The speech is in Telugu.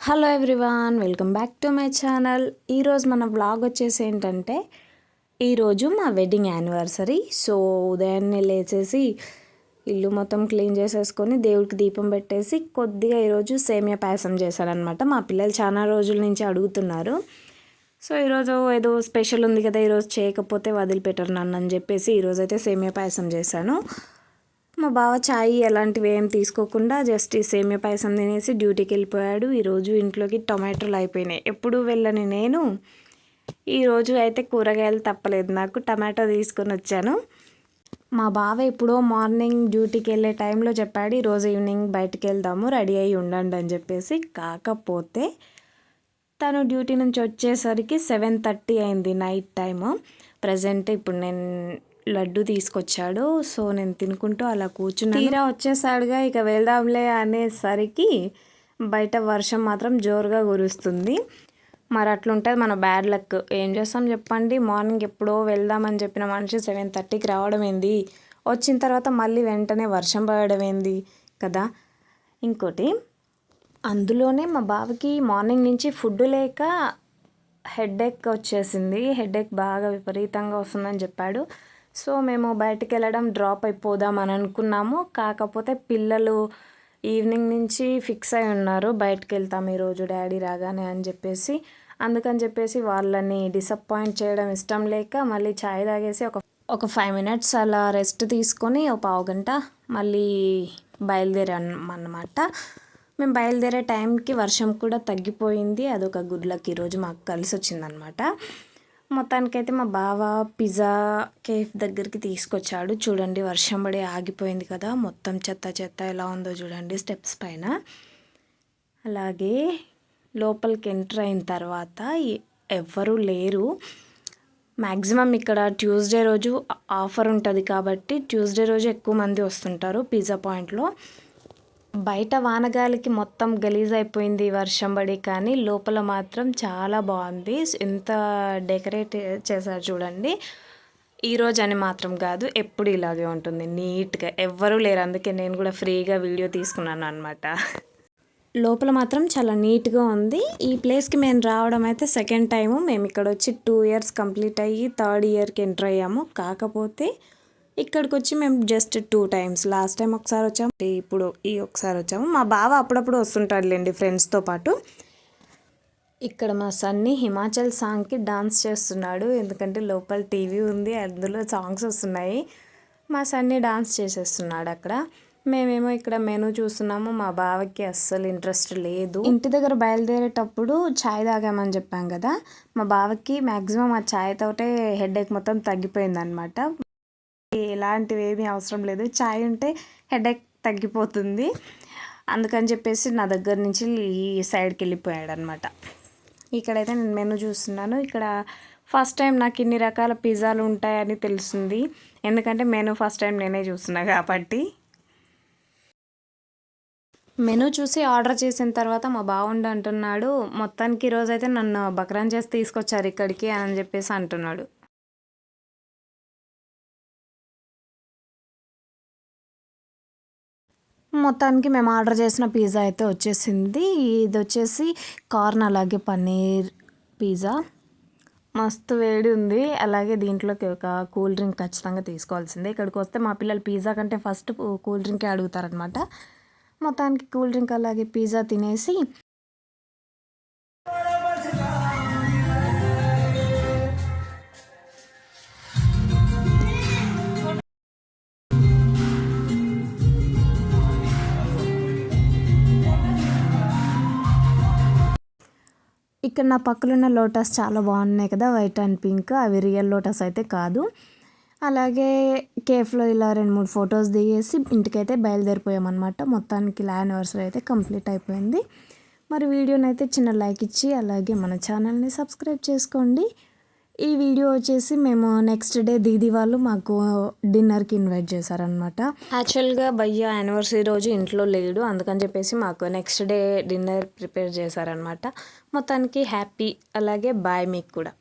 Hello everyone, welcome back to my channel. ఈరోజు మన వ్లాగ్ వచ్చేసి ఏంటంటే ఈరోజు మా వెడ్డింగ్ యానివర్సరీ. సో ఉదయాన్నే లేచేసి ఇల్లు మొత్తం క్లీన్ చేసేసుకొని దేవుడికి దీపం పెట్టేసి కొద్దిగా ఈరోజు సేమియా పాయసం చేశానమాట. మా పిల్లలు చాలా రోజుల నుంచి అడుగుతున్నారు. సో ఈరోజు ఏదో స్పెషల్ ఉంది కదా, ఈరోజు చేయకపోతే వదిలిపెట్టరు నన్ను అని చెప్పేసి ఈరోజైతే సేమియా పాయసం చేశాను. మా బావ ఛాయ్ అలాంటివి ఏం తీసుకోకుండా జస్ట్ ఈ సేమియా పాయసం తినేసి డ్యూటీకి వెళ్ళిపోయాడు. ఈరోజు ఇంట్లోకి టొమాటోలు అయిపోయినాయి. ఎప్పుడు వెళ్ళని నేను ఈరోజు అయితే కూరగాయలు తప్పలేదు, నాకు టమాటో తీసుకొని వచ్చాను. మా బావ ఎప్పుడో మార్నింగ్ డ్యూటీకి వెళ్ళే టైంలో చెప్పాడు, ఈరోజు ఈవినింగ్ బయటికి వెళ్దాము, రెడీ అయ్యి ఉండండి అని చెప్పేసి. కాకపోతే తను డ్యూటీ నుంచి వచ్చేసరికి 7:30 అయింది నైట్ టైము. ప్రజెంట్ ఇప్పుడు నేను లడ్డు తీసుకొచ్చాడు. సో నేను తినుకుంటూ అలా కూర్చున్నా. తీరా వచ్చేసాడుగా, ఇక వెళ్దాంలే అనేసరికి బయట వర్షం మాత్రం జోరుగా కురుస్తుంది. మరి అట్లుంటుంది మన బ్యాడ్ లక్. ఏం చేస్తాం చెప్పండి, మార్నింగ్ ఎప్పుడో వెళ్దామని చెప్పిన మనిషి 7:30కి రావడం ఏంది, వచ్చిన తర్వాత మళ్ళీ వెంటనే వర్షం పడడం ఏంది కదా. ఇంకోటి అందులోనే మా బావకి మార్నింగ్ నుంచి ఫుడ్ లేక హెడేక్ వచ్చేసింది. హెడేక్ బాగా విపరీతంగా వస్తుందని చెప్పాడు. సో మేము బయటికి వెళ్ళడం డ్రాప్ అయిపోదాం అని అనుకున్నాము. కాకపోతే పిల్లలు ఈవినింగ్ నుంచి ఫిక్స్ అయి ఉన్నారు, బయటకు వెళ్తాం ఈరోజు డాడీ రాగానే అని చెప్పేసి. అందుకని చెప్పేసి వాళ్ళని డిసప్పాయింట్ చేయడం ఇష్టం లేక మళ్ళీ ఛాయ్ తాగేసి ఒక 5 మినిట్స్ అలా రెస్ట్ తీసుకొని ఒక పావు గంట మళ్ళీ బయలుదేరామన్నమాట. మేము బయలుదేరే టైంకి వర్షం కూడా తగ్గిపోయింది. అదొక గుడ్ లక్, ఈరోజు మాకు కలిసి వచ్చిందనమాట. మొత్తానికైతే మా బావ పిజ్జా కేఫ్ దగ్గరికి తీసుకొచ్చాడు. చూడండి వర్షం పడి ఆగిపోయింది కదా, మొత్తం చెత్త చెత్త ఎలా ఉందో చూడండి స్టెప్స్ పైన. అలాగే లోపలికి ఎంటర్ అయిన తర్వాత ఎవ్వరూ లేరు. మ్యాక్సిమం ఇక్కడ ట్యూస్డే రోజు ఆఫర్ ఉంటుంది కాబట్టి ట్యూస్డే రోజు ఎక్కువ మంది వస్తుంటారు పిజ్జా పాయింట్లో. బయట వానగాలికి మొత్తం గలీజ్ అయిపోయింది వర్షం పడి, కానీ లోపల మాత్రం చాలా బాగుంది. ఎంత డెకరేట్ చేశారు చూడండి. ఈరోజు అని మాత్రం కాదు, ఎప్పుడు ఇలాగే ఉంటుంది నీట్గా. ఎవ్వరూ లేరు, అందుకే నేను కూడా ఫ్రీగా వీడియో తీసుకున్నాను అనమాట. లోపల మాత్రం చాలా నీట్గా ఉంది. ఈ ప్లేస్కి మేము రావడం అయితే సెకండ్ టైము. మేము ఇక్కడ వచ్చి 2 ఇయర్స్ కంప్లీట్ అయ్యి 3rd ఇయర్కి ఎంటర్ అయ్యాము. కాకపోతే ఇక్కడికి వచ్చి మేము జస్ట్ 2 టైమ్స్. లాస్ట్ టైం ఒకసారి వచ్చాము, ఇప్పుడు ఒకసారి వచ్చాము. మా బావ అప్పుడప్పుడు వస్తుంటాడులేండి ఫ్రెండ్స్తో పాటు. ఇక్కడ మా సన్ని హిమాచల్ సాంగ్కి డాన్స్ చేస్తున్నాడు, ఎందుకంటే లోపల టీవీ ఉంది, అందులో సాంగ్స్ వస్తున్నాయి. మా సన్ని డాన్స్ చేసేస్తున్నాడు అక్కడ. మేమేమో ఇక్కడ మెనూ చూస్తున్నాము. మా బావకి అస్సలు ఇంట్రెస్ట్ లేదు. ఇంటి దగ్గర బయలుదేరేటప్పుడు ఛాయ్ తాగామని చెప్పాం కదా, మా బావకి మ్యాక్సిమం ఆ ఛాయ్ తోటే హెడేక్ మొత్తం తగ్గిపోయింది అనమాట. ఎలాంటివి ఏమీ అవసరం లేదు, ఛాయ్ ఉంటే హెడేక్ తగ్గిపోతుంది. అందుకని చెప్పేసి నా దగ్గర నుంచి ఈ సైడ్కి వెళ్ళిపోయాడు అనమాట. ఇక్కడైతే నేను మెనూ చూస్తున్నాను. ఇక్కడ ఫస్ట్ టైం నాకు ఇన్ని రకాల పిజ్జాలు ఉంటాయని తెలుస్తుంది, ఎందుకంటే మెనూ ఫస్ట్ టైం నేనే చూస్తున్నా కాబట్టి. మెనూ చూసి ఆర్డర్ చేసిన తర్వాత మా బావుండు అంటున్నాడు, మొత్తానికి ఈరోజైతే నన్ను బక్రాన్ చేసి తీసుకొచ్చారు ఇక్కడికి అని చెప్పేసి అంటున్నాడు. మొత్తానికి మేము ఆర్డర్ చేసిన పిజ్జా అయితే వచ్చేసింది. ఇది వచ్చేసి కార్న్ అలాగే పన్నీర్ పిజ్జా. మస్తు వేడి ఉంది. అలాగే దీంట్లోకి ఒక కూల్ డ్రింక్ ఖచ్చితంగా తీసుకోవాల్సిందే. ఇక్కడికి వస్తే మా పిల్లలు పిజ్జా కంటే ఫస్ట్ కూల్ డ్రింకే అడుగుతారనమాట. మొత్తానికి కూల్ డ్రింక్ అలాగే పిజ్జా తినేసి ఇక్కడ నా పక్కనున్న లోటస్ చాలా బాగున్నాయి కదా, వైట్ అండ్ పింక్. అవి రియల్ లోటస్ అయితే కాదు. అలాగే కేఫ్లో ఇలా 2-3 ఫొటోస్ దిగేసి ఇంటికైతే బయలుదేరిపోయామన్నమాట. మొత్తానికి యానివర్సరీ అయితే కంప్లీట్ అయిపోయింది. మరి వీడియోనైతే చిన్న లైక్ ఇచ్చి అలాగే మన ఛానల్ని సబ్స్క్రైబ్ చేసుకోండి. ఈ వీడియో వచ్చేసి మేము నెక్స్ట్ డే దీది వాళ్ళు మాకు డిన్నర్కి ఇన్వైట్ చేశారనమాట. యాక్చువల్గా భయ్య యానివర్సరీ రోజు ఇంట్లో లేడు, అందుకని చెప్పేసి మాకు నెక్స్ట్ డే డిన్నర్ ప్రిపేర్ చేశారనమాట. మొత్తానికి హ్యాపీ, అలాగే బాయ్ మీకు కూడా.